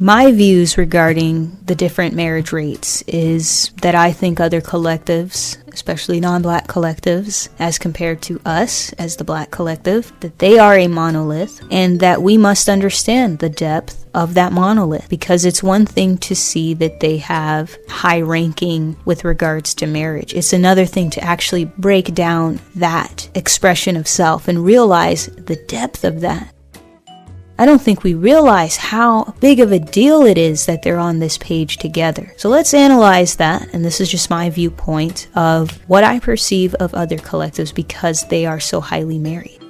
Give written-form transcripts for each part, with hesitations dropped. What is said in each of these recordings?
My views regarding the different marriage rates is that I think other collectives, especially non-Black collectives, as compared to us as the Black collective, that they are a monolith and that we must understand the depth of that monolith, because it's one thing to see that they have high ranking with regards to marriage. It's another thing to actually break down that expression of self and realize the depth of that. I don't think we realize how big of a deal it is that they're on this page together. So let's analyze that, and this is just my viewpoint of what I perceive of other collectives because they are so highly married.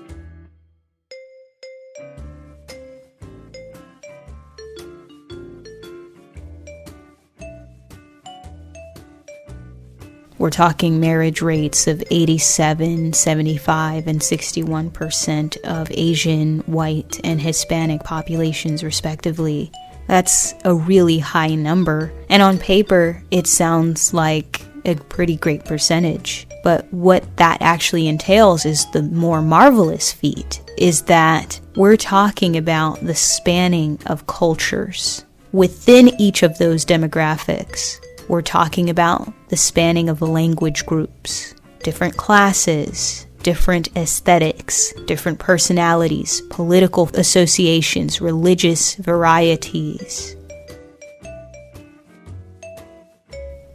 We're talking marriage rates of 87, 75, and 61% of Asian, white, and Hispanic populations, respectively. That's a really high number, and on paper, it sounds like a pretty great percentage. But what that actually entails is the more marvelous feat, is that we're talking about the spanning of cultures within each of those demographics. We're talking about the spanning of language groups, different classes, different aesthetics, different personalities, political associations, religious varieties.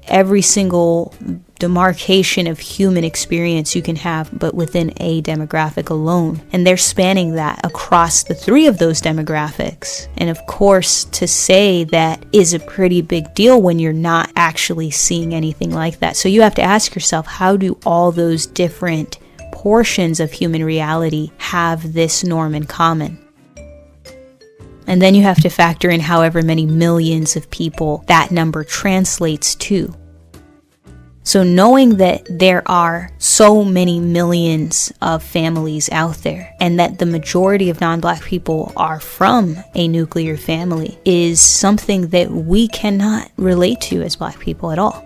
Every single demarcation of human experience you can have, but within a demographic alone. And they're spanning that across the three of those demographics. And of course, to say that is a pretty big deal when you're not actually seeing anything like that. So you have to ask yourself, how do all those different portions of human reality have this norm in common? And then you have to factor in however many millions of people that number translates to. So knowing that there are so many millions of families out there and that the majority of non-Black people are from a nuclear family is something that we cannot relate to as Black people at all.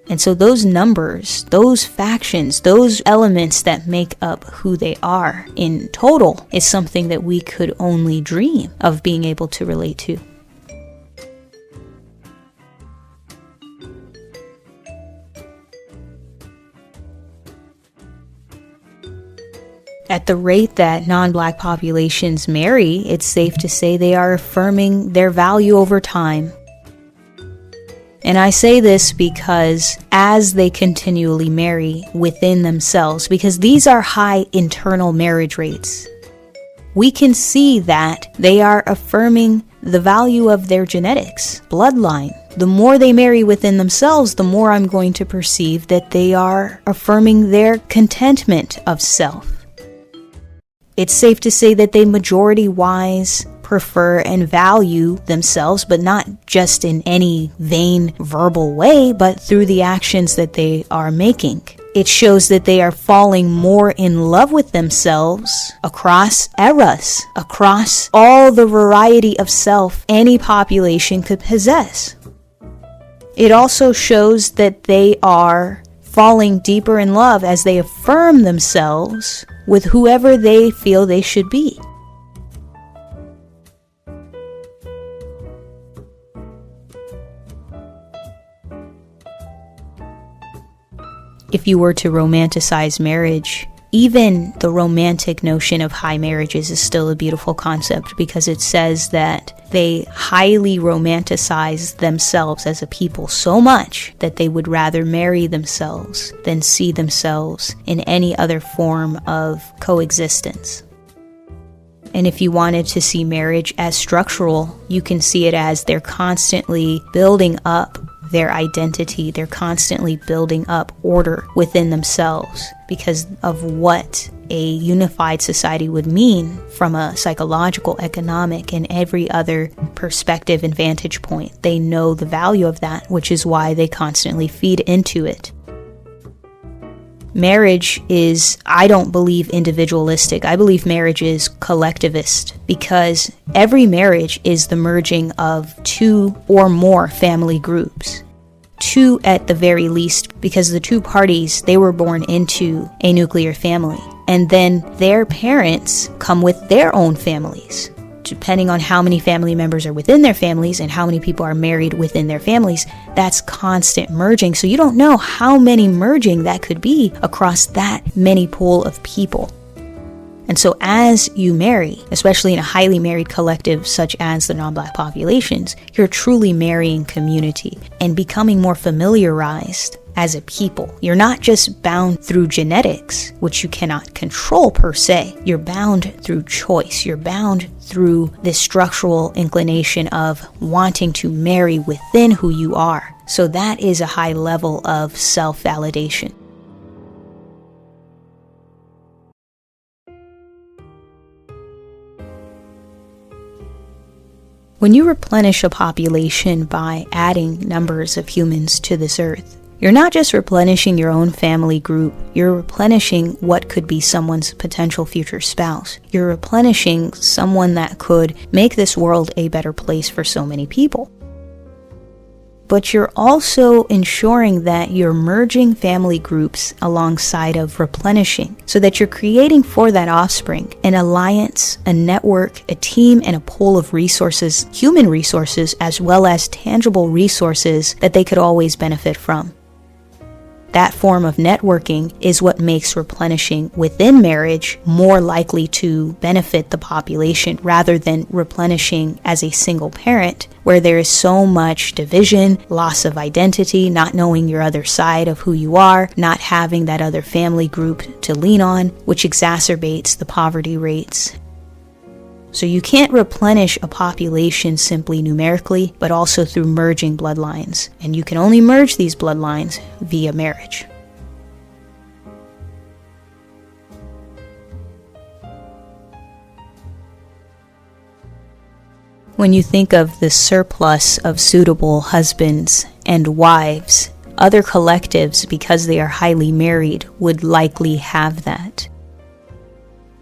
And so those numbers, those factions, those elements that make up who they are in total is something that we could only dream of being able to relate to. At the rate that non-Black populations marry, it's safe to say they are affirming their value over time. And I say this because as they continually marry within themselves, because these are high internal marriage rates, we can see that they are affirming the value of their genetics, bloodline. The more they marry within themselves, the more I'm going to perceive that they are affirming their contentment of self. It's safe to say that they majority-wise prefer and value themselves, but not just in any vain verbal way, but through the actions that they are making. It shows that they are falling more in love with themselves across eras, across all the variety of self any population could possess. It also shows that they are falling deeper in love as they affirm themselves with whoever they feel they should be. If you were to romanticize marriage, even the romantic notion of high marriages is still a beautiful concept because it says that they highly romanticize themselves as a people so much that they would rather marry themselves than see themselves in any other form of coexistence. And if you wanted to see marriage as structural, you can see it as they're constantly building up their identity. They're constantly building up order within themselves because of what a unified society would mean from a psychological, economic, and every other perspective and vantage point. They know the value of that, which is why they constantly feed into it. Marriage is, I don't believe, individualistic. I believe marriage is collectivist because every marriage is the merging of two or more family groups. Two at the very least, because the two parties, they were born into a nuclear family. And then their parents come with their own families. depending on how many family members are within their families and how many people are married within their families, that's constant merging. So you don't know how many merging that could be across that many pool of people. And so as you marry, especially in a highly married collective such as the non-Black populations, you're truly marrying community and becoming more familiarized as a people. You're not just bound through genetics, which you cannot control per se. You're bound through choice. You're bound through this structural inclination of wanting to marry within who you are. So that is a high level of self-validation. When you replenish a population by adding numbers of humans to this earth, you're not just replenishing your own family group, you're replenishing what could be someone's potential future spouse. You're replenishing someone that could make this world a better place for so many people. But you're also ensuring that you're merging family groups alongside of replenishing, so that you're creating for that offspring an alliance, a network, a team, and a pool of resources, human resources, as well as tangible resources that they could always benefit from. That form of networking is what makes replenishing within marriage more likely to benefit the population rather than replenishing as a single parent, where there is so much division, loss of identity, not knowing your other side of who you are, not having that other family group to lean on, which exacerbates the poverty rates. So you can't replenish a population simply numerically, but also through merging bloodlines. And you can only merge these bloodlines via marriage. When you think of the surplus of suitable husbands and wives, other collectives, because they are highly married, would likely have that.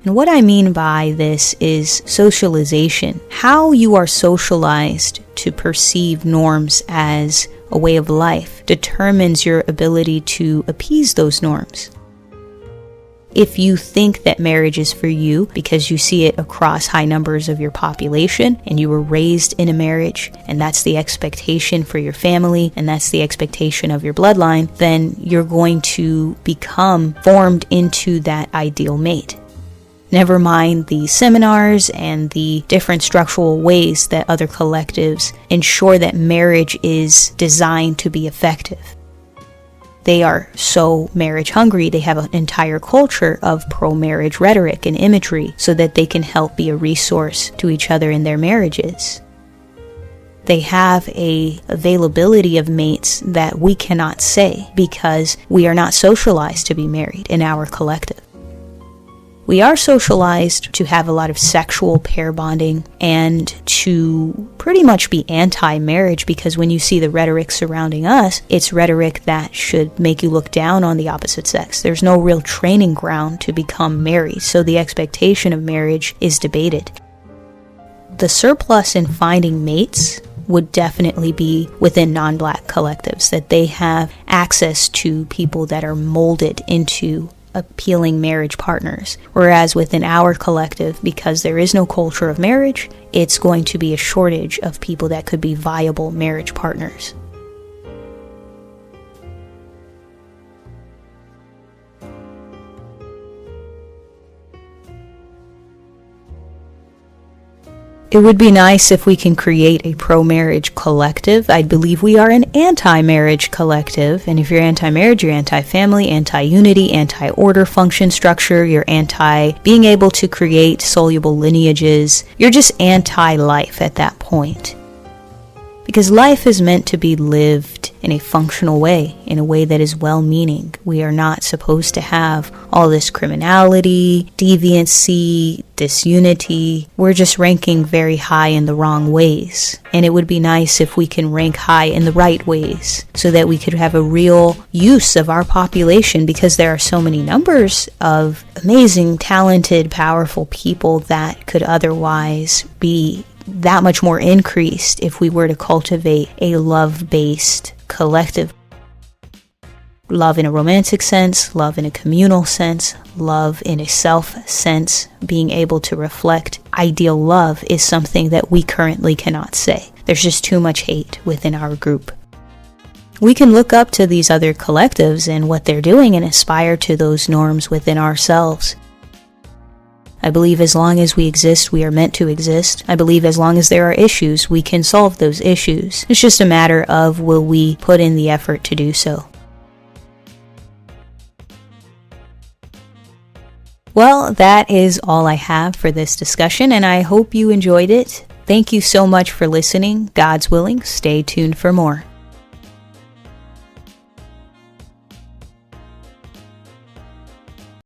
And what I mean by this is socialization. How you are socialized to perceive norms as a way of life determines your ability to appease those norms. If you think that marriage is for you because you see it across high numbers of your population and you were raised in a marriage and that's the expectation for your family and that's the expectation of your bloodline, then you're going to become formed into that ideal mate. Never mind the seminars and the different structural ways that other collectives ensure that marriage is designed to be effective. They are so marriage hungry, they have an entire culture of pro-marriage rhetoric and imagery so that they can help be a resource to each other in their marriages. They have a availability of mates that we cannot say because we are not socialized to be married in our collective. We are socialized to have a lot of sexual pair bonding and to pretty much be anti-marriage, because when you see the rhetoric surrounding us, it's rhetoric that should make you look down on the opposite sex. There's no real training ground to become married, so the expectation of marriage is debated. The surplus in finding mates would definitely be within non-Black collectives, that they have access to people that are molded into appealing marriage partners. Whereas within our collective, because there is no culture of marriage, it's going to be a shortage of people that could be viable marriage partners. It would be nice if we can create a pro-marriage collective. I believe we are an anti-marriage collective, and if you're anti-marriage, you're anti-family, anti-unity, anti-order function structure, you're anti-being able to create soluble lineages. You're just anti-life at that point. Because life is meant to be lived in a functional way, in a way that is well-meaning. We are not supposed to have all this criminality, deviancy, disunity. We're just ranking very high in the wrong ways. And it would be nice if we can rank high in the right ways so that we could have a real use of our population, because there are so many numbers of amazing, talented, powerful people that could otherwise be that much more increased if we were to cultivate a love-based collective. Love in a romantic sense, love in a communal sense, love in a self sense, being able to reflect ideal love is something that we currently cannot say. There's just too much hate within our group. We can look up to these other collectives and what they're doing and aspire to those norms within ourselves. I believe as long as we exist, we are meant to exist. I believe as long as there are issues, we can solve those issues. It's just a matter of, will we put in the effort to do so? Well, that is all I have for this discussion, and I hope you enjoyed it. Thank you so much for listening. God's willing, stay tuned for more.